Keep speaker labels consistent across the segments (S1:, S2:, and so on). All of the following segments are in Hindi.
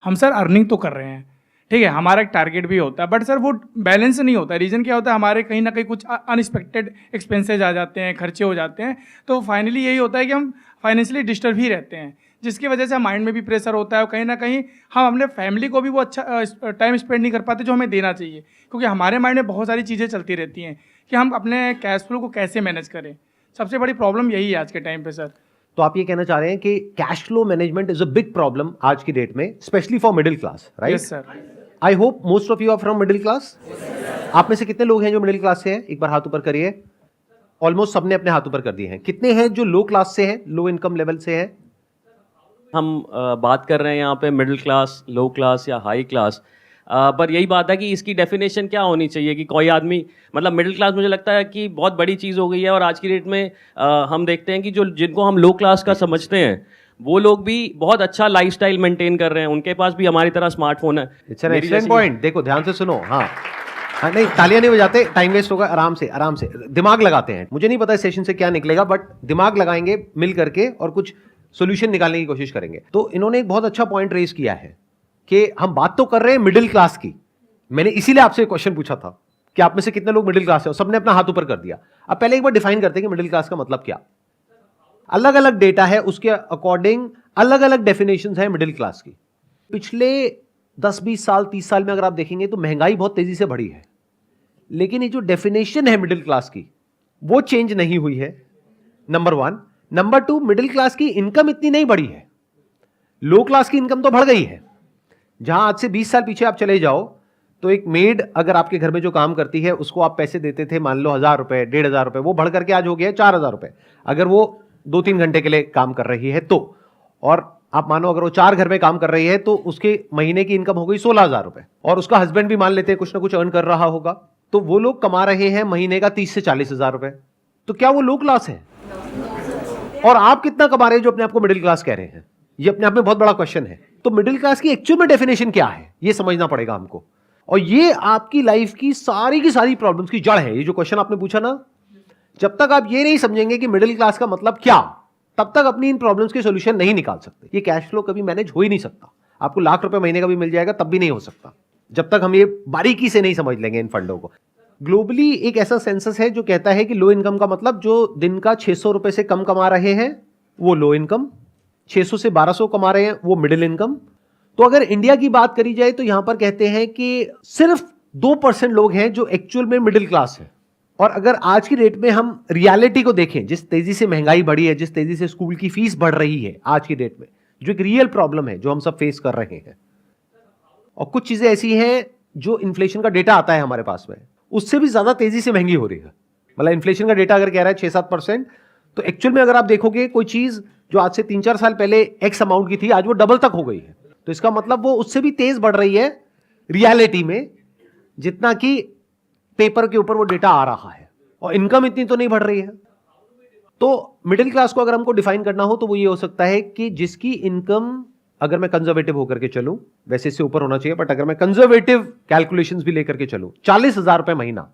S1: हम सर अर्निंग तो कर रहे हैं, ठीक है, हमारा एक टारगेट भी होता है, बट सर वो बैलेंस नहीं होता है। रीज़न क्या होता है, हमारे कहीं ना कहीं कुछ अनएक्सपेक्टेड एक्सपेंसेज आ जाते हैं, खर्चे हो जाते हैं, तो फाइनली यही होता है कि हम फाइनेंशियली डिस्टर्ब ही रहते हैं, जिसकी वजह से माइंड में भी प्रेशर होता है और कहीं ना कहीं हम अपने फैमिली को भी वो अच्छा टाइम स्पेंड नहीं कर पाते जो हमें देना चाहिए, क्योंकि हमारे माइंड में बहुत सारी चीज़ें चलती रहती हैं कि हम अपने कैश फ्लो को कैसे मैनेज करें। सबसे बड़ी प्रॉब्लम यही है आज के टाइम पे सर।
S2: तो आप ये कहना चाह रहे हैं कि cash flow management is a big problem आज की डेट में, specially for middle class, right?
S1: Yes sir.
S2: I hope most of you are from middle class. आप में से कितने लोग हैं जो मिडिल क्लास से हैं? एक बार हाथ ऊपर करिए। ऑलमोस्ट सबने अपने हाथ ऊपर कर दिए हैं। कितने हैं जो लो क्लास से हैं, लो इनकम लेवल से हैं?
S3: हम बात कर रहे हैं यहाँ पे मिडिल क्लास, लो क्लास या हाई क्लास, पर यही बात है कि इसकी डेफिनेशन क्या होनी चाहिए कि कोई आदमी, मतलब मिडिल क्लास मुझे लगता है कि बहुत बड़ी चीज़ हो गई है। और आज की डेट में हम देखते हैं कि जो जिनको हम लो क्लास का समझते हैं वो लोग भी बहुत अच्छा लाइफस्टाइल मेंटेन कर रहे हैं, उनके पास भी हमारी तरह स्मार्टफोन है।
S2: It's an excellent point. देखो ध्यान से सुनो। हाँ हाँ, नहीं तालियां नहीं बजाते, टाइम वेस्ट होगा। आराम से आराम से दिमाग लगाते हैं। मुझे नहीं पता इस सेशन से क्या निकलेगा, बट दिमाग लगाएंगे मिल करके और कुछ सोल्यूशन निकालने की कोशिश करेंगे। तो इन्होंने एक बहुत अच्छा पॉइंट रेज किया है कि हम बात तो कर रहे हैं मिडिल क्लास की। मैंने इसीलिए आपसे क्वेश्चन पूछा था कि आप में से कितने लोग मिडिल क्लास है, सबने अपना हाथ ऊपर कर दिया। अब पहले एक बार डिफाइन करते हैं कि मिडिल क्लास का मतलब क्या। अलग अलग डेटा है, उसके अकॉर्डिंग अलग अलग डेफिनेशंस है मिडिल क्लास की। पिछले 10-20 साल 30 साल में अगर आप देखेंगे तो महंगाई बहुत तेजी से बढ़ी है, लेकिन ये जो डेफिनेशन है मिडिल क्लास की वो चेंज नहीं हुई है, नंबर 1। नंबर 2, मिडिल क्लास की इनकम इतनी नहीं बढ़ी है, लो क्लास की इनकम तो बढ़ गई है। जहां आज से 20 साल पीछे आप चले जाओ तो एक मेड अगर आपके घर में जो काम करती है उसको आप पैसे देते थे, मान लो 1000 रुपए 1500 रुपए, वो बढ़ करके आज हो गया 4000 रुपए अगर वो 2-3 घंटे के लिए काम कर रही है तो। और आप मानो अगर वो 4 घर में काम कर रही है तो उसके महीने की इनकम हो गई 16000 रुपए, और उसका हस्बैंड भी मान लेते हैं कुछ ना कुछ अर्न कर रहा होगा, तो वो लोग कमा रहे हैं महीने का 30 से 40 हजार रुपए। तो क्या वो लो क्लास है? और आप कितना कमा रहे हैं जो अपने आप को मिडिल क्लास कह रहे हैं? ये अपने आप में बहुत बड़ा क्वेश्चन है। तो मिडिल क्लास की एक्चुअल में डेफिनेशन क्या है ये समझना पड़ेगा हमको, और ये आपकी लाइफ की सारी प्रॉब्लम्स की जड़ है। ये जो क्वेश्चन आपने पूछा ना, जब तक आप ये नहीं समझेंगे कि मिडिल क्लास का मतलब क्या, तब तक अपनी इन प्रॉब्लम्स के सॉल्यूशन नहीं निकाल सकते। ये कैश फ्लो कभी मैनेज हो ही नहीं सकता। आपको लाख रुपए महीने का भी मिल जाएगा तब भी नहीं हो सकता, जब तक हम ये बारीकी से नहीं समझ लेंगे इन फंडों को। ग्लोबली एक ऐसा सेंसस है जो कहता है कि लो इनकम का मतलब जो दिन का 600 रुपए से कम कमा रहे हैं वो लो इनकम, 600 से 1200 कमा रहे हैं वो मिडिल इनकम। तो अगर इंडिया की बात करी जाए तो यहां पर कहते हैं कि सिर्फ 2% लोग हैं जो एक्चुअल में मिडिल क्लास है। और अगर आज की डेट में हम रियलिटी को देखें, जिस तेजी से महंगाई बढ़ी है, जिस तेजी से स्कूल की फीस बढ़ रही है आज की डेट में, जो एक रियल प्रॉब्लम है जो हम सब फेस कर रहे हैं, और कुछ चीजें ऐसी हैं जो इन्फ्लेशन का डेटा आता है हमारे पास में, उससे भी ज्यादा तेजी से महंगी हो रही है। मतलब इन्फ्लेशन का डेटा अगर कह रहा है 6-7%, तो एक्चुअल में अगर आप देखोगे कोई चीज जो आज से 3-4 साल पहले एक्स अमाउंट की थी, आज वो डबल तक हो गई है। तो इसका मतलब वो उससे भी तेज बढ़ रही है रियलिटी में, जितना कि पेपर के ऊपर वो डेटा आ रहा है, और इनकम इतनी तो नहीं बढ़ रही है। तो मिडिल क्लास को अगर हमको डिफाइन करना हो तो वो ये हो सकता है कि जिसकी इनकम, अगर मैं कंजर्वेटिव होकर के चलूं, वैसे इससे ऊपर होना चाहिए, बट अगर मैं कंजर्वेटिव कैलकुलेशंस भी लेकर के चलूं, 40,000 रुपए महीना,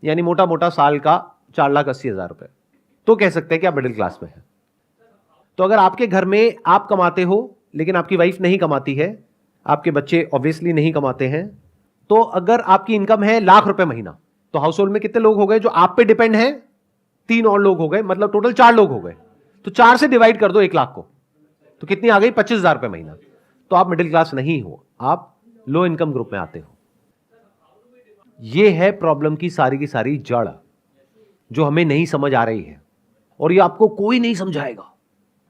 S2: यानी मोटा मोटा साल का 4,80,000 रुपए, तो कह सकते हैं कि आप मिडिल क्लास में हैं। तो अगर आपके घर में आप कमाते हो लेकिन आपकी वाइफ नहीं कमाती है, आपके बच्चे ऑब्वियसली नहीं कमाते हैं, तो अगर आपकी इनकम है लाख रुपए महीना, तो हाउस होल्ड में कितने लोग हो गए जो आप पे डिपेंड है? 3 और लोग हो गए, मतलब टोटल 4 लोग हो गए। तो 4 से डिवाइड कर दो 1 लाख को, तो कितनी आ गई? 25,000 रुपए महीना। तो आप मिडिल क्लास नहीं हो, आप लो इनकम ग्रुप में आते हो। यह है प्रॉब्लम की सारी जड़ जो हमें नहीं समझ आ रही है, और ये आपको कोई नहीं समझाएगा।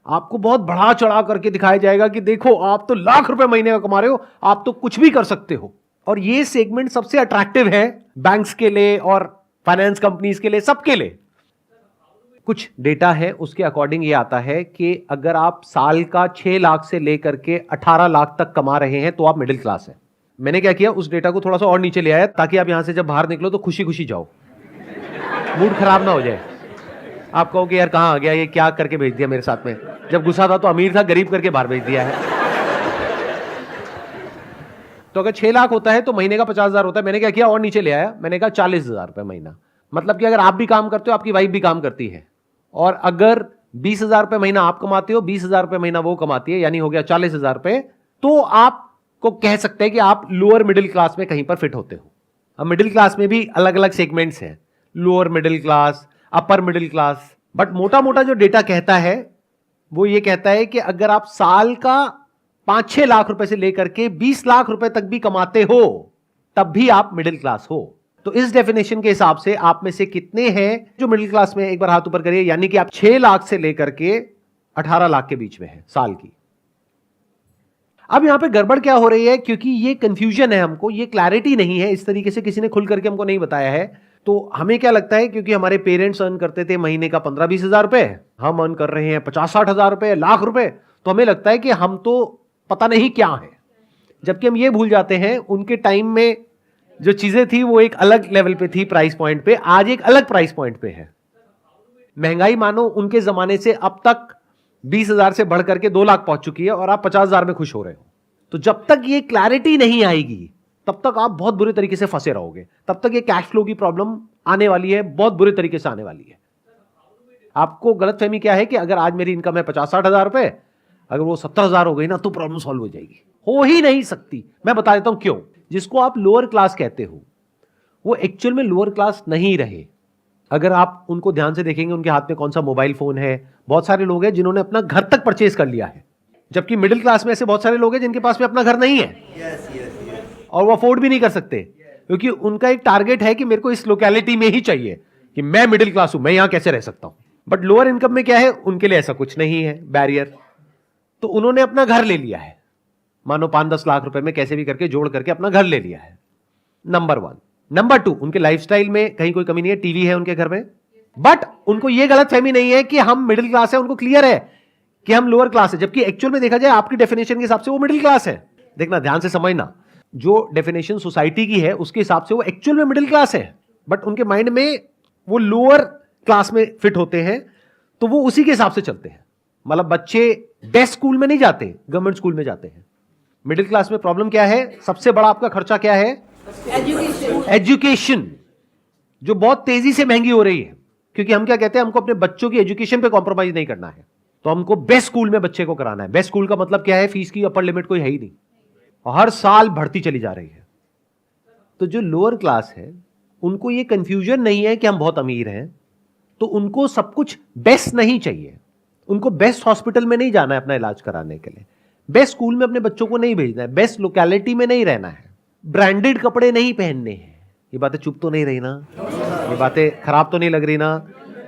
S2: आपको बहुत बढ़ा चढ़ा करके दिखाया जाएगा कि देखो आप तो लाख रुपए महीने का कमा रहे हो, आप तो कुछ भी कर सकते हो। और ये सेगमेंट सबसे अट्रैक्टिव है बैंक्स के लिए और फाइनेंस कंपनीज के लिए, सबके लिए। कुछ डेटा है उसके अकॉर्डिंग ये आता है कि अगर आप साल का 6 लाख से लेकर के 18 लाख तक कमा रहे हैं तो आप मिडिल क्लास हैं। मैंने क्या किया, उस डेटा को थोड़ा सा और नीचे ले आया ताकि आप यहां से जब बाहर निकलो तो खुशी खुशी जाओ, मूड खराब ना हो जाए। आप कहो कि यार कहां आ गया, ये क्या करके भेज दिया मेरे साथ में, जब गुस्सा था तो अमीर था, गरीब करके बाहर भेज दिया है। तो अगर 6 लाख होता है तो महीने का 50,000 होता है। मैंने क्या किया, और नीचे ले आया, मैंने कहा 40,000 रुपए महीना। मतलब कि अगर आप भी काम करते हो, आपकी वाइफ भी काम करती है, और अगर 20,000 रुपए महीना आप कमाते हो, 20,000 रुपए महीना वो कमाती है, यानी हो गया 40,000 रुपए, तो आपको को कह सकते हैं कि आप लोअर मिडिल क्लास में कहीं पर फिट होते हो। अब मिडिल क्लास में भी अलग अलग सेगमेंट्स हैं, lower middle class, upper middle class. But मोटा मोटा जो डेटा कहता है वो ये कहता है कि अगर आप साल का 5-6 लाख रुपए से लेकर के 20 लाख रुपए तक भी कमाते हो तब भी आप मिडिल क्लास हो। तो इस डेफिनेशन के हिसाब से आप में से कितने हैं जो मिडिल क्लास में, एक बार हाथ ऊपर करिए, यानी कि आप 6 लाख से लेकर के 18 लाख के बीच में है साल की। अब यहां पे गड़बड़ क्या हो रही है, क्योंकि ये कंफ्यूजन है, हमको ये क्लैरिटी नहीं है, इस तरीके से किसी ने खुल करके हमको नहीं बताया है। तो हमें क्या लगता है, क्योंकि हमारे पेरेंट्स अर्न करते थे महीने का 15-20 हजार रुपए, हम अर्न कर रहे हैं 50-60 हजार रुपए, लाख रुपए, तो हमें लगता है कि हम तो पता नहीं क्या है। जबकि हम ये भूल जाते हैं उनके टाइम में जो चीजें थी वो एक अलग लेवल पे थी, प्राइस पॉइंट पे, आज एक अलग प्राइस पॉइंट पे है। महंगाई मानो उनके जमाने से अब तक 20,000 से बढ़ करके 2 लाख पहुंच चुकी है और आप 50,000 में खुश हो रहे हो। तो जब तक ये क्लैरिटी नहीं आएगी तब तक आप बहुत बुरे तरीके से फंसे रहोगे, तब तक ये कैश फ्लो की प्रॉब्लम आने वाली है, बहुत बुरे तरीके से आने वाली है। आपको गलतफहमी क्या है कि अगर आज मेरी इनकम है 50-60 हजार रुपए, अगर वो 70,000 हो गई ना तो प्रॉब्लम सॉल्व हो जाएगी। हो ही नहीं सकती। मैं बता देता हूं क्यों। जिसको आप लोअर क्लास कहते हो वो एक्चुअल में लोअर क्लास नहीं रहे। अगर आप उनको ध्यान से देखेंगे, उनके हाथ में कौन सा मोबाइल फोन है। बहुत सारे लोग हैं जिन्होंने अपना घर तक परचेज कर लिया है, जबकि मिडिल क्लास में ऐसे बहुत सारे लोग हैं जिनके पास में अपना घर नहीं है और वो अफोर्ड भी नहीं कर सकते, क्योंकि उनका एक टारगेट है कि मेरे को इस लोकेलिटी में ही चाहिए, कि मैं मिडिल क्लास हूं, मैं यहां कैसे रह सकता हूं। बट लोअर इनकम में क्या है, उनके लिए ऐसा कुछ नहीं है बैरियर, तो उन्होंने अपना घर ले लिया है, मानो 5-10 लाख रुपए में कैसे भी करके जोड़ करके अपना घर ले लिया है। नंबर 1। नंबर 2, उनके लाइफस्टाइल में कहीं कोई कमी नहीं है, टीवी है उनके घर में, बट उनको यह गलतफहमी नहीं है कि हम मिडिल क्लास है, उनको क्लियर है कि हम लोअर क्लास है, जबकि एक्चुअल में देखा जाए आपकी डेफिनेशन के हिसाब से वो मिडिल क्लास है। देखना, ध्यान से समझना, जो डेफिनेशन सोसाइटी की है उसके हिसाब से वो एक्चुअल में मिडिल क्लास है, बट उनके माइंड में वो लोअर क्लास में फिट होते हैं, तो वो उसी के हिसाब से चलते हैं। मतलब बच्चे बेस्ट स्कूल में नहीं जाते, गवर्नमेंट स्कूल में जाते हैं। मिडिल क्लास में प्रॉब्लम क्या है, सबसे बड़ा आपका खर्चा क्या है, एजुकेशन, जो बहुत तेजी से महंगी हो रही है, क्योंकि हम क्या कहते हैं, हमको अपने बच्चों की एजुकेशन पे कॉम्प्रोमाइज नहीं करना है, तो हमको बेस्ट स्कूल में बच्चे को कराना है। बेस्ट स्कूल का मतलब क्या है, फीस की अपर लिमिट कोई है ही नहीं, और हर साल बढ़ती चली जा रही है। तो जो लोअर क्लास है उनको ये कंफ्यूजन नहीं है कि हम बहुत अमीर हैं, तो उनको सब कुछ बेस्ट नहीं चाहिए। उनको बेस्ट हॉस्पिटल में नहीं जाना है अपना इलाज कराने के लिए, बेस्ट स्कूल में अपने बच्चों को नहीं भेजना है, बेस्ट लोकेलिटी में नहीं रहना है, ब्रांडेड कपड़े नहीं पहनने हैं। ये बातें चुप तो नहीं रही ना, ये बातें खराब तो नहीं लग रही ना।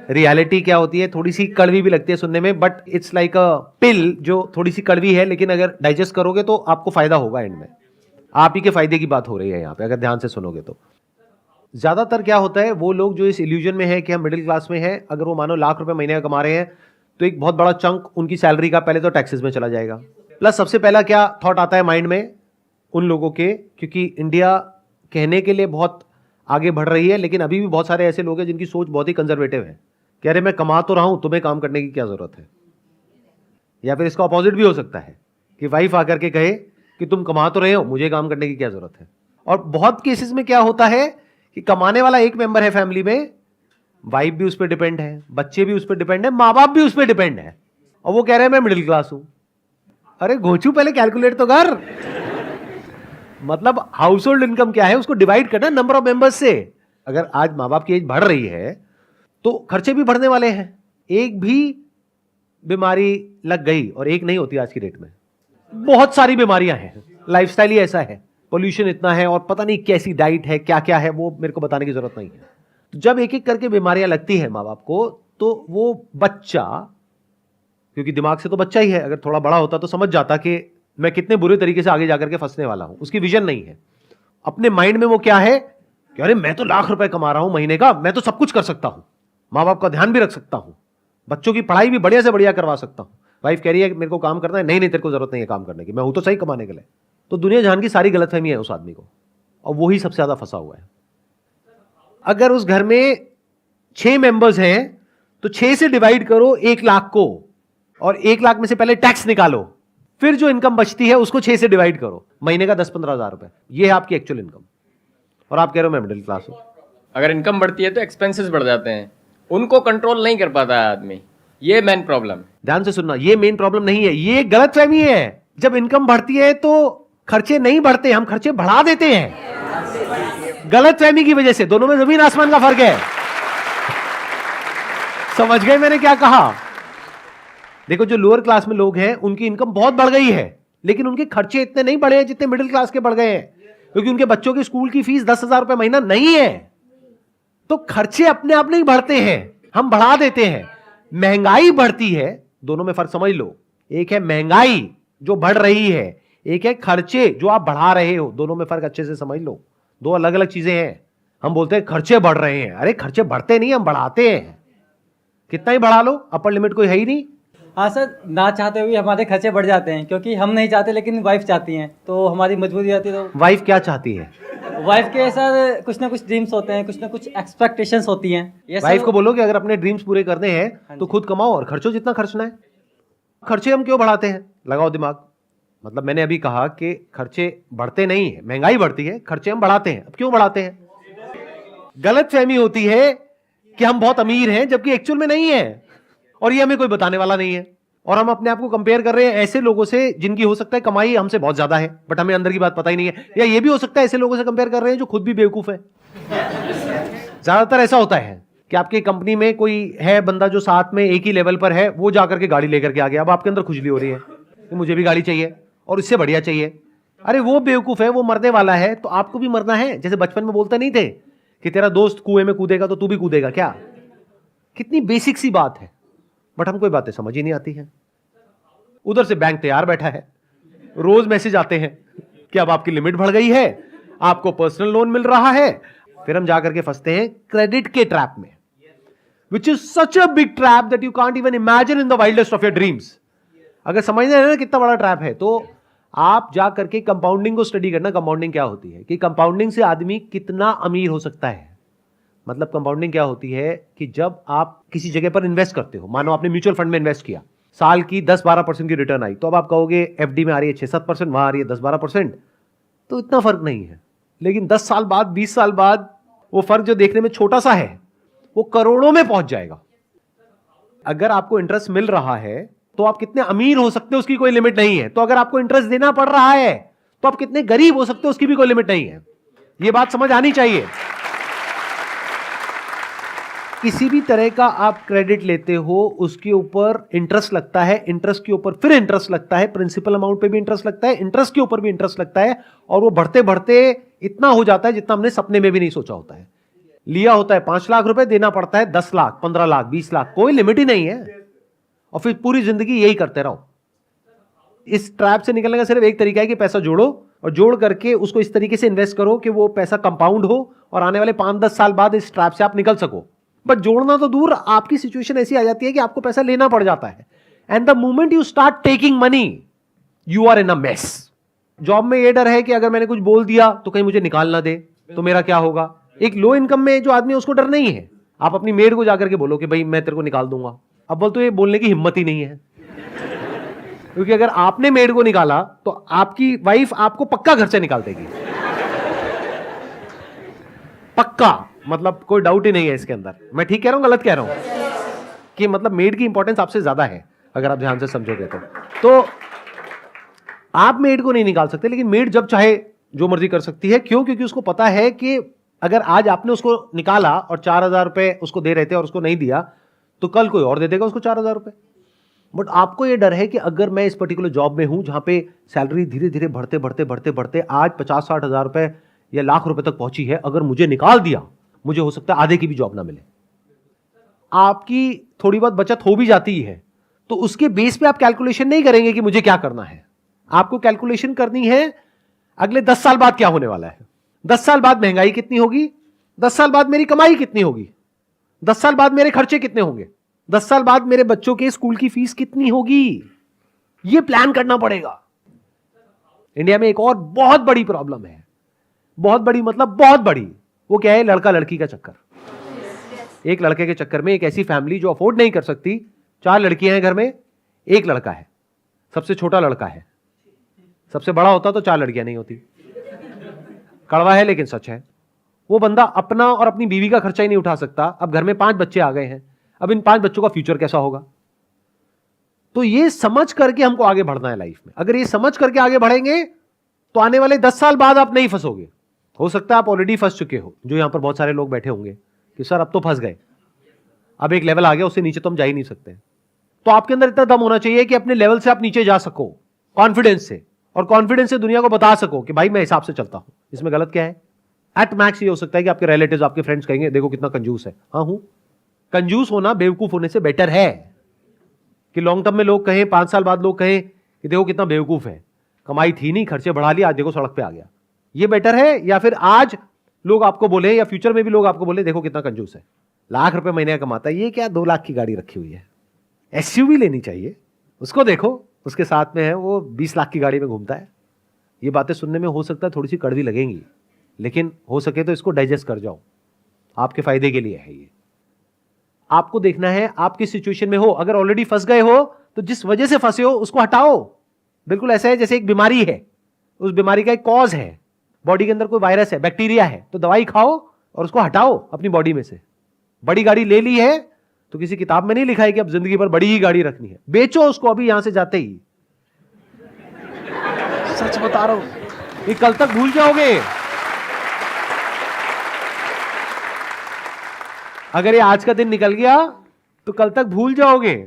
S2: रियलिटी क्या होती है, थोड़ी सी कड़वी भी लगती है सुनने में, बट इट्स लाइक अ पिल जो थोड़ी सी कड़वी है, लेकिन अगर डाइजेस्ट करोगे तो आपको फायदा होगा एंड में। आप ही के फायदे की बात हो रही है यहाँ पे, अगर ध्यान से सुनोगे तो। ज्यादातर क्या होता है, वो लोग जो इस इल्यूजन में है कि हम मिडिल क्लास में हैं, अगर वो मानो लाख रुपए महीने का कमा रहे हैं तो एक बहुत बड़ा चंक उनकी सैलरी का पहले तो टैक्सेस में चला जाएगा। प्लस सबसे पहला क्या थॉट आता है माइंड में उन लोगों के, क्योंकि इंडिया कहने के लिए बहुत आगे बढ़ रही है, लेकिन अभी भी बहुत सारे ऐसे लोग हैं जिनकी सोच बहुत ही कंजर्वेटिव है, कह रहे मैं कमा तो रहा हूं, तुम्हें काम करने की क्या जरूरत है। या फिर इसका अपोजिट भी हो सकता है कि वाइफ आकर के कहे कि तुम कमा तो रहे हो, मुझे काम करने की क्या जरूरत है। और बहुत केसेस में क्या होता है कि कमाने वाला एक मेंबर है फैमिली में, वाइफ भी उस पर डिपेंड है, बच्चे भी उस पर डिपेंड है, माँ बाप भी उस पर डिपेंड है, और वो कह रहे हैं मैं मिडिल क्लास हूं। अरे घोचू, पहले कैलकुलेट तो कर। मतलब हाउस होल्ड इनकम क्या है उसको डिवाइड करना नंबर ऑफ मेंबर्स से। अगर आज माँ बाप की एज बढ़ रही है तो खर्चे भी बढ़ने वाले हैं। एक भी बीमारी लग गई, और एक नहीं होती आज की डेट में, बहुत सारी बीमारियां हैं। लाइफस्टाइल ही ऐसा है, पोल्यूशन इतना है, और पता नहीं कैसी डाइट है, क्या क्या है, वो मेरे को बताने की जरूरत नहीं है। तो जब एक एक करके बीमारियां लगती है माँ बाप को, तो वो बच्चा, क्योंकि दिमाग से तो बच्चा ही है, अगर थोड़ा बड़ा होता तो समझ जाता कि मैं कितने बुरे तरीके से आगे जाकर के फंसने वाला हूं। उसकी विजन नहीं है। अपने माइंड में वो क्या है कि अरे मैं तो लाख रुपए कमा रहा हूं महीने का, मैं तो सब कुछ कर सकता हूं, माँ बाप का ध्यान भी रख सकता हूं, बच्चों की पढ़ाई भी बढ़िया से बढ़िया करवा सकता हूं। वाइफ कह रही है मेरे को काम करना है, नहीं नहीं तेरे को जरूरत नहीं है काम करने की, मैं हूं तो सही कमाने के लिए। तो दुनिया जहान की सारी गलतफहमी है उस आदमी को, और वही सबसे ज्यादा फंसा हुआ है। अगर उस घर में 6 मेंबर्स हैं तो 6 से डिवाइड करो 1 लाख को, और 1 लाख में से पहले टैक्स निकालो, फिर जो इनकम बचती है उसको 6 से डिवाइड करो, महीने का 10-15 हजार रुपए, ये है आपकी एक्चुअल इनकम। और आप कह रहे हो मैं मिडिल क्लास हूं।
S4: अगर इनकम बढ़ती है तो एक्सपेंसेस बढ़ जाते हैं, उनको कंट्रोल नहीं कर पाता है आदमी, ये मेन प्रॉब्लम।
S2: ध्यान से सुनना, ये मेन प्रॉब्लम नहीं है, ये गलतफहमी है। जब इनकम बढ़ती है तो खर्चे नहीं बढ़ते, हम खर्चे बढ़ा देते हैं गलतफहमी की वजह से। दोनों में जमीन आसमान का फर्क है। समझ गए मैंने क्या कहा? देखो, जो लोअर क्लास में लोग हैं उनकी इनकम बहुत बढ़ गई है, लेकिन उनके खर्चे इतने नहीं बढ़े हैं जितने मिडिल क्लास के बढ़ गए हैं, क्योंकि उनके बच्चों की स्कूल की फीस 10,000 रुपए महीना नहीं है। तो खर्चे अपने आप नहीं बढ़ते हैं, हम बढ़ा देते हैं। महंगाई बढ़ती है, दोनों में फर्क समझ लो। एक है महंगाई जो बढ़ रही है, एक है खर्चे जो आप बढ़ा रहे हो। दोनों में फर्क अच्छे से समझ लो, दो अलग अलग चीजें हैं। हम बोलते हैं खर्चे बढ़ रहे हैं, अरे खर्चे बढ़ते नहीं, हम बढ़ाते हैं। कितना ही बढ़ा लो, अपर लिमिट कोई है ही नहीं।
S5: हाँ सर, ना चाहते हुए हमारे खर्चे बढ़ जाते हैं, क्योंकि हम नहीं चाहते लेकिन वाइफ चाहती हैं, तो हमारी मजबूरी आती है। तो
S2: वाइफ क्या चाहती है?
S5: वाइफ के सर कुछ ना कुछ ड्रीम्स होते हैं, कुछ ना कुछ एक्सपेक्टेशंस होती हैं। ये
S2: वाइफ को बोलो कि अगर अपने ड्रीम्स पूरे करने हैं तो खुद कमाओ और खर्चो जितना खर्चना है। खर्चे हम क्यों बढ़ाते हैं? लगाओ दिमाग। मतलब मैंने अभी कहा कि खर्चे बढ़ते नहीं है, महंगाई बढ़ती है, खर्चे हम बढ़ाते हैं। अब क्यों बढ़ाते हैं? गलतफहमी होती है कि हम बहुत अमीर हैं, जबकि एक्चुअल में नहीं है, और ये हमें कोई बताने वाला नहीं है। और हम अपने आप को कंपेयर कर रहे हैं ऐसे लोगों से जिनकी हो सकता है कमाई हमसे बहुत ज्यादा है, बट हमें अंदर की बात पता ही नहीं है। या ये भी हो सकता है ऐसे लोगों से कंपेयर कर रहे हैं जो खुद भी बेवकूफ है। ज्यादातर ऐसा होता है कि आपकी कंपनी में कोई है बंदा जो साथ में एक ही लेवल पर है, वो जाकर के गाड़ी लेकर के आ गया। अब आपके अंदर खुजली हो रही है कि मुझे भी गाड़ी चाहिए और इससे बढ़िया चाहिए। अरे वो बेवकूफ है, वो मरने वाला है, तो आपको भी मरना है। जैसे बचपन में बोलते नहीं थे कि तेरा दोस्त कुएं में कूदेगा तो तू भी कूदेगा क्या? कितनी बेसिक सी बात है, बट हम कोई बातें समझ ही नहीं आती हैं। उधर से बैंक तैयार बैठा है, रोज मैसेज आते हैं कि अब आपकी लिमिट बढ़ गई है, आपको पर्सनल लोन मिल रहा है। फिर हम जाकर के फंसते हैं क्रेडिट के ट्रैप में, which is such a big trap that you can't even imagine in the wildest of your dreams. अगर समझना है ना कितना बड़ा ट्रैप है, तो आप जा करके कंपाउंडिंग को स्टडी करना। कंपाउंडिंग क्या होती है, कि कंपाउंडिंग से आदमी कितना अमीर हो सकता है। मतलब कंपाउंडिंग क्या होती है कि जब आप किसी जगह पर इन्वेस्ट करते हो, मानो आपने म्यूचुअल फंड में इन्वेस्ट किया, साल की 10-12% की रिटर्न आई, तो अब आप कहोगे एफडी में आ रही है 6-7%, वहां आ रही है 10-12%, तो इतना फर्क नहीं है। लेकिन 10 साल बाद, 20 साल बाद वो फर्क जो देखने में छोटा सा है, वो करोड़ों में पहुंच जाएगा। अगर आपको इंटरेस्ट मिल रहा है तो आप कितने अमीर हो सकते हो उसकी कोई लिमिट नहीं है। तो अगर आपको इंटरेस्ट देना पड़ रहा है तो आप कितने गरीब हो सकते हो उसकी भी कोई लिमिट नहीं है। यह बात समझ आनी चाहिए। किसी भी तरह का आप क्रेडिट लेते हो, उसके ऊपर इंटरेस्ट लगता है, इंटरेस्ट के ऊपर फिर इंटरेस्ट लगता है, प्रिंसिपल अमाउंट पे भी इंटरेस्ट लगता है, इंटरेस्ट के ऊपर भी इंटरेस्ट लगता है, और वो बढ़ते बढ़ते इतना हो जाता है जितना हमने सपने में भी नहीं सोचा होता है। लिया होता है 5 लाख रुपए, देना पड़ता है 10 लाख, 15 लाख, 20 लाख, कोई लिमिट ही नहीं है, और फिर पूरी जिंदगी यही करते रहो। इस ट्रैप से निकलने का सिर्फ एक तरीका है कि पैसा जोड़ो, और जोड़ करके उसको इस तरीके से इन्वेस्ट करो कि वो पैसा कंपाउंड हो, और आने वाले 5-10 साल बाद इस ट्रैप से आप निकल सको। बट जोड़ना तो दूर, आपकी सिचुएशन ऐसी आ जाती है कि आपको पैसा लेना पड़ जाता है, and the moment you start taking money you are in a mess. Job में ये डर है कि अगर मैंने कुछ बोल दिया तो कहीं मुझे निकाल ना दे, तो मेरा क्या होगा। एक लो इनकम में जो आदमी है उसको डर नहीं है। आप अपनी मेड को जाकर के बोलो कि भाई मैं तेरे को निकाल दूंगा, अब बोल तो ये बोलने की हिम्मत ही नहीं है, क्योंकि अगर आपने मेड को निकाला तो आपकी वाइफ आपको पक्का घर से निकाल देगी, पक्का। मतलब कोई डाउट ही नहीं है इसके अंदर। मैं ठीक कह रहा हूं, गलत कह रहा हूं? कि मतलब मेड की इंपॉर्टेंस आपसे ज्यादा है अगर आप ध्यान से समझोगे तो आप मेड को नहीं निकाल सकते, लेकिन मेड जब चाहे जो मर्जी कर सकती है। क्यों? क्योंकि उसको पता है कि अगर आज आपने उसको निकाला और 4,000 रुपए उसको दे रहे थे और उसको नहीं दिया, तो कल कोई और दे देगा उसको 4,000 रुपए। बट आपको यह डर है कि अगर मैं इस पर्टिकुलर जॉब में हूं जहां पे सैलरी धीरे धीरे बढ़ते बढ़ते बढ़ते बढ़ते आज 50-60 हजार रुपए या लाख रुपए तक पहुंची है, अगर मुझे निकाल दिया मुझे हो सकता है आधे की भी जॉब ना मिले। आपकी थोड़ी बहुत बचत हो भी जाती है, तो उसके बेस पे आप कैलकुलेशन नहीं करेंगे कि मुझे क्या करना है। आपको कैलकुलेशन करनी है अगले 10 साल बाद क्या होने वाला है, 10 साल बाद महंगाई कितनी होगी, 10 साल बाद मेरी कमाई कितनी होगी, 10 साल बाद मेरे खर्चे कितने होंगे, 10 साल बाद मेरे बच्चों के स्कूल की फीस कितनी होगी। यह प्लान करना पड़ेगा। इंडिया में एक और बहुत बड़ी प्रॉब्लम है, बहुत बड़ी मतलब बहुत बड़ी। वो क्या है? लड़का लड़की का चक्कर। एक लड़के के चक्कर में एक ऐसी फैमिली जो अफोर्ड नहीं कर सकती, 4 लड़कियां हैं घर में, एक लड़का है, सबसे छोटा लड़का है, सबसे बड़ा होता तो 4 लड़कियां नहीं होती। कड़वा है लेकिन सच है। वो बंदा अपना और अपनी बीवी का खर्चा ही नहीं उठा सकता। अब घर में 5 बच्चे आ गए हैं, अब इन 5 बच्चों का फ्यूचर कैसा होगा। तो ये समझ करके हमको आगे बढ़ना है लाइफ में। अगर ये समझ करके आगे बढ़ेंगे तो आने वाले 10 साल बाद आप नहीं फंसोगे। हो सकता है आप ऑलरेडी फंस चुके हो, जो यहां पर बहुत सारे लोग बैठे होंगे कि सर अब तो फंस गए, अब एक लेवल आ गया, उससे नीचे तो हम जा ही नहीं सकते। तो आपके अंदर इतना दम होना चाहिए कि अपने लेवल से आप नीचे जा सको कॉन्फिडेंस से, और कॉन्फिडेंस से दुनिया को बता सको कि भाई मैं हिसाब से चलता हूं, इसमें गलत क्या है। एट मैक्स ये हो सकता है कि आपके रिलेटिव्स, आपके फ्रेंड्स कहेंगे देखो कितना कंजूस है। हाँ हूं, कंजूस होना बेवकूफ होने से बेटर है कि लॉन्ग टर्म में लोग कहें, 5 साल बाद लोग कहें कि देखो कितना बेवकूफ है, कमाई थी नहीं, खर्चे बढ़ा लिया, आज देखो सड़क पे आ गया। ये बेटर है, या फिर आज लोग आपको बोले, या फ्यूचर में भी लोग आपको बोले देखो कितना कंजूस है, लाख रुपए महीने का कमाता है, ये क्या 2 लाख की गाड़ी रखी हुई है। एसयूवी लेनी चाहिए उसको, देखो उसके साथ में है वो 20 लाख की गाड़ी में घूमता है। ये बातें सुनने में हो सकता है थोड़ी सी कड़वी लगेंगी, लेकिन हो सके तो इसको डाइजेस्ट कर जाओ, आपके फायदे के लिए है ये। आपको देखना है आप किस सिचुएशन में हो। अगर ऑलरेडी फंस गए हो तो जिस वजह से फंसे हो उसको हटाओ। बिल्कुल ऐसा है जैसे एक बीमारी है, उस बीमारी का एक कॉज है, बॉडी के अंदर कोई वायरस है, बैक्टीरिया है, तो दवाई खाओ और उसको हटाओ अपनी बॉडी में से। बड़ी गाड़ी ले ली है तो किसी किताब में नहीं लिखा है कि अब जिंदगी भर बड़ी ही गाड़ी रखनी है, बेचो उसको अभी यहां से जाते ही। सच बता रहा हूं, ये कल तक भूल जाओगे। अगर ये आज का दिन निकल गया तो कल तक भूल जाओगे।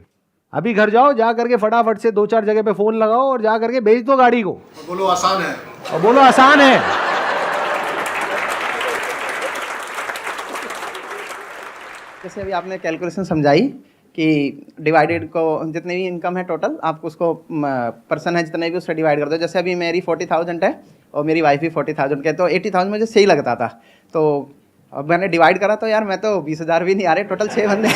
S2: अभी घर जाओ, जा करके फटाफट से 2-4 जगह पे फोन लगाओ और जा करके बेच दो गाड़ी को।
S6: बोलो आसान है,
S2: और बोलो आसान है।
S7: जैसे अभी आपने कैलकुलेशन समझाई कि डिवाइडेड को जितनी भी इनकम है टोटल, आपको उसको पर्सन है जितने भी उससे डिवाइड कर दो। जैसे अभी मेरी 40,000 है और मेरी वाइफ भी 40,000 के, तो 80,000 मुझे सही लगता था। तो अब मैंने डिवाइड करा तो यार मैं तो 20,000 भी नहीं आ रहे, टोटल 6 बंदे।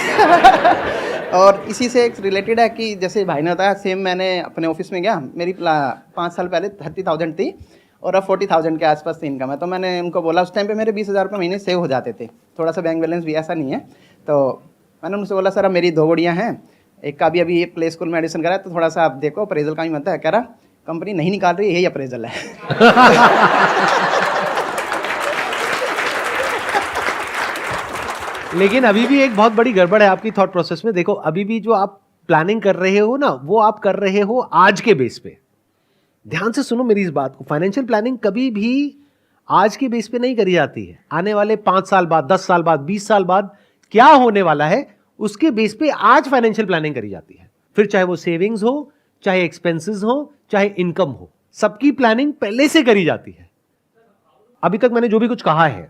S7: और इसी से एक रिलेटेड है कि जैसे भाई ने बताया, सेम मैंने अपने ऑफिस में गया, मेरी 5 साल पहले 30,000 थी और अब 40,000 के आसपास इनकम है। तो मैंने उनको बोला, उस टाइम पे मेरे 20,000 रुपये महीने सेव हो जाते थे, थोड़ा सा बैंक बैलेंस भी ऐसा नहीं है। तो मैंने उनसे बोला सर अब मेरी 2 गुड़ियाँ हैं, एक का भी अभी प्ले स्कूल में एडमिशन करा है, तो थोड़ा सा आप देखो अप्रेजल का भी मत है। कह रहा कंपनी नहीं निकाल रही, यही अप्रेजल है।
S2: लेकिन अभी भी एक बहुत बड़ी गड़बड़ है आपकी थॉट प्रोसेस में। देखो अभी भी जो आप प्लानिंग कर रहे हो ना, वो आप कर रहे हो आज के बेस पे। ध्यान से सुनो मेरी इस बात को, फाइनेंशियल प्लानिंग कभी भी आज के बेस पे नहीं करी जाती है। आने वाले 5 साल बाद, 10 साल बाद, 20 साल बाद क्या होने वाला है उसके बेस पे आज फाइनेंशियल प्लानिंग करी जाती है। फिर चाहे वो सेविंग्स हो, चाहे एक्सपेंसेस हो, चाहे इनकम हो, सबकी प्लानिंग पहले से करी जाती है। अभी तक मैंने जो भी कुछ कहा है,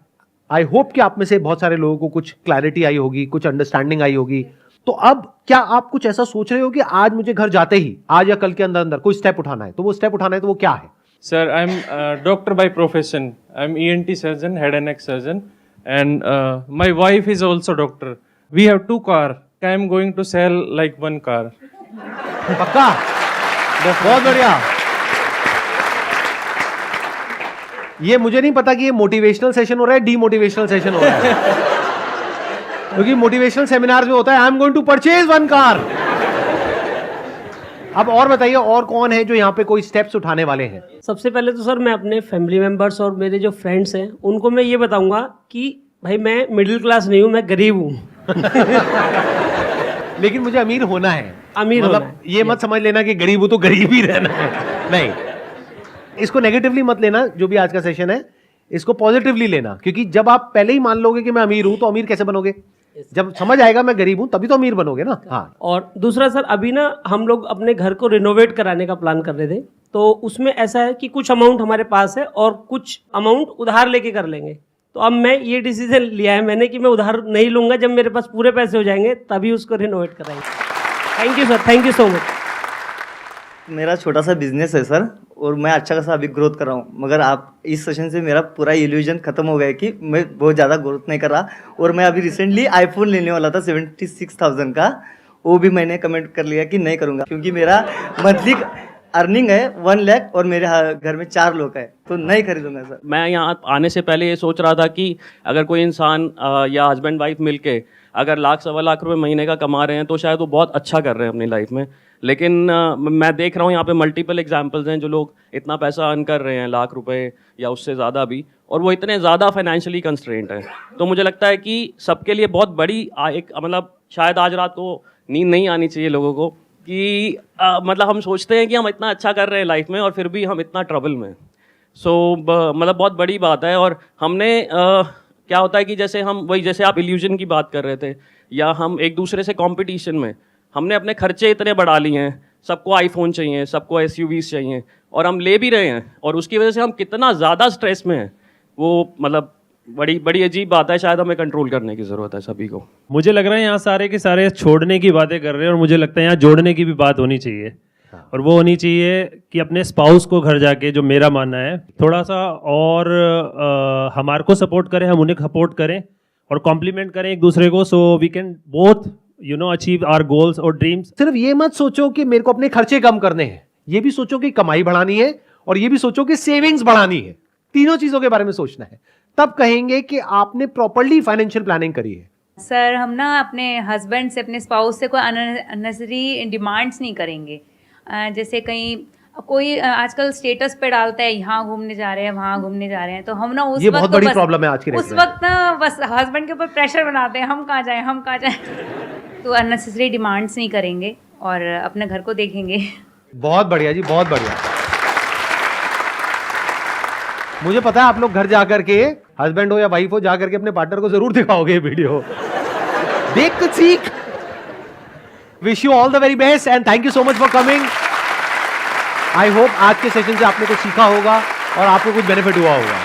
S2: आई होप कि आप में से बहुत सारे लोगों को कुछ क्लैरिटी आई होगी, कुछ अंडरस्टैंडिंग आई होगी। तो अब क्या आप कुछ ऐसा सोच रहे हो कि आज मुझे घर जाते ही, आज या कल के अंदर अंदर कोई स्टेप उठाना है, तो वो स्टेप उठाना है तो वो क्या है?
S8: Sir, I'm a doctor by profession. I'm ENT surgeon, head and neck surgeon, and my wife is also doctor. We have 2 cars. I'm going to sell like 1 car.
S2: पक्का? बहुत बढ़िया। ये मुझे नहीं पता कि ये मोटिवेशनल सेशन हो रहा है, डीमोटिवेशनल सेशन हो रहा है। क्योंकि मोटिवेशनल सेमिनार में होता है I am going to purchase 1 car. अब और बताइए, और कौन है जो यहाँ पे कोई स्टेप्स उठाने वाले हैं?
S9: सबसे पहले तो सर मैं अपने फैमिली मेंबर्स और मेरे जो फ्रेंड्स हैं उनको मैं ये बताऊंगा कि भाई मैं मिडिल क्लास नहीं हूँ, मैं गरीब हूँ।
S2: लेकिन मुझे अमीर होना है।
S9: अमीर
S2: मतलब
S9: होना है।
S2: ये मत समझ लेना कि गरीब हूं तो गरीब ही रहना है, नहीं। इसको नेगेटिवली मत लेना, जो भी आज का सेशन है इसको पॉजिटिवली लेना। क्योंकि जब आप पहले ही मान लोगे कि मैं अमीर हूं तो अमीर कैसे बनोगे? जब समझ आएगा मैं गरीब हूं तभी तो अमीर बनोगे ना। हाँ।
S9: और दूसरा सर, अभी ना हम लोग अपने घर को रिनोवेट कराने का प्लान कर रहे थे, तो उसमें ऐसा है कि कुछ अमाउंट हमारे पास है और कुछ अमाउंट उधार लेके कर लेंगे। तो अब मैं ये डिसीजन लिया है मैंने कि मैं उधार नहीं लूंगा, जब मेरे पास पूरे पैसे हो जाएंगे तभी उसको रिनोवेट कराएंगे। Thank you sir, thank you so much.
S10: मेरा छोटा सा बिजनेस है सर, और मैं अच्छा खासा अभी ग्रोथ कर रहा हूँ, मगर आप इस सेशन से मेरा पूरा इल्यूजन खत्म हो गया कि मैं बहुत ज़्यादा ग्रोथ नहीं कर रहा। और मैं अभी रिसेंटली आईफोन लेने वाला था 76,000 का, वो भी मैंने कमेंट कर लिया कि नहीं करूँगा, क्योंकि मेरा मंथली अर्निंग है 1 लाख और मेरे घर में 4 लोग हैं, तो नहीं खरीदूंगा सर।
S3: मैं यहाँ आने से पहले ये सोच रहा था कि अगर कोई इंसान या हस्बैंड वाइफ मिलके अगर 1,00,000-1,25 लाख रुपए महीने का कमा रहे हैं तो शायद वो बहुत अच्छा कर रहे हैं अपनी लाइफ में। लेकिन मैं देख रहा हूँ यहाँ पे मल्टीपल एग्जांपल्स हैं जो लोग इतना पैसा अर्न कर रहे हैं, लाख रुपए या उससे ज़्यादा भी, और वो इतने ज़्यादा फाइनेंशियली कंस्ट्रेंट हैं। तो मुझे लगता है कि सबके लिए बहुत बड़ी एक मतलब शायद आज रात को नींद नहीं आनी चाहिए लोगों को कि मतलब हम सोचते हैं कि हम इतना अच्छा कर रहे हैं लाइफ में और फिर भी हम इतना ट्रबल में हैं। मतलब बहुत बड़ी बात है। और हमने क्या होता है कि जैसे हम वही जैसे आप इल्यूजन की बात कर रहे थे, या हम एक दूसरे से कंपटीशन में हमने अपने खर्चे इतने बढ़ा लिए हैं, सबको आईफोन चाहिए, सबको एसयूवीज चाहिए, और हम ले भी रहे हैं, और उसकी वजह से हम कितना ज़्यादा स्ट्रेस में हैं, वो मतलब बड़ी बड़ी अजीब बात है। शायद हमें कंट्रोल करने की ज़रूरत है सभी को।
S8: मुझे लग रहा है यहाँ सारे के सारे छोड़ने की बातें कर रहे हैं, और मुझे लगता है यहाँ जोड़ने की भी बात होनी चाहिए। और वो होनी चाहिए कि अपने स्पाउस को घर जाके, जो मेरा मानना है, थोड़ा सा और हमारे को सपोर्ट करें, हम उन्हें सपोर्ट करें और कॉम्प्लीमेंट करें एक दूसरे को, so we can both achieve our goals और ड्रीम्स।
S2: सिर्फ ये मत सोचो कि मेरे को अपने खर्चे कम करने हैं, ये भी सोचो कि कमाई बढ़ानी है, और ये भी सोचो कि सेविंग्स बढ़ानी है। तीनों चीजों के बारे में सोचना है, तब कहेंगे कि आपने प्रॉपर्ली फाइनेंशियल प्लानिंग करी है।
S6: सर, हम ना अपने हस्बैंड से, अपने स्पाउस से कोई अननेसेसरी डिमांड्स नहीं करेंगे। जैसे कहीं कोई आजकल स्टेटस पे डालता है यहाँ घूमने जा रहे हैं, वहाँ घूमने जा रहे हैं, तो हम ना उस
S2: ये
S6: वक्त
S2: बहुत
S6: तो
S2: बड़ी
S6: बस
S2: प्रॉब्लम है आज के
S6: उस वक्त ना बस हस्बैंड के ऊपर प्रेशर बनाते हैं, हम कहाँ जाएं, हम कहाँ जाएं। तो अननेसेसरी डिमांड्स नहीं करेंगे और अपने घर को देखेंगे।
S2: बहुत बढ़िया जी, बहुत बढ़िया। मुझे पता है आप लोग घर जाकर के, हस्बैंड हो या वाइफ हो, जाकर के अपने पार्टनर को जरूर दिखाओगे वीडियो, देख कुछ सीख। Wish you all the very best and thank you so much for coming. I hope आज के सेशन से आपने कुछ सीखा होगा और आपको कुछ बेनिफिट हुआ होगा।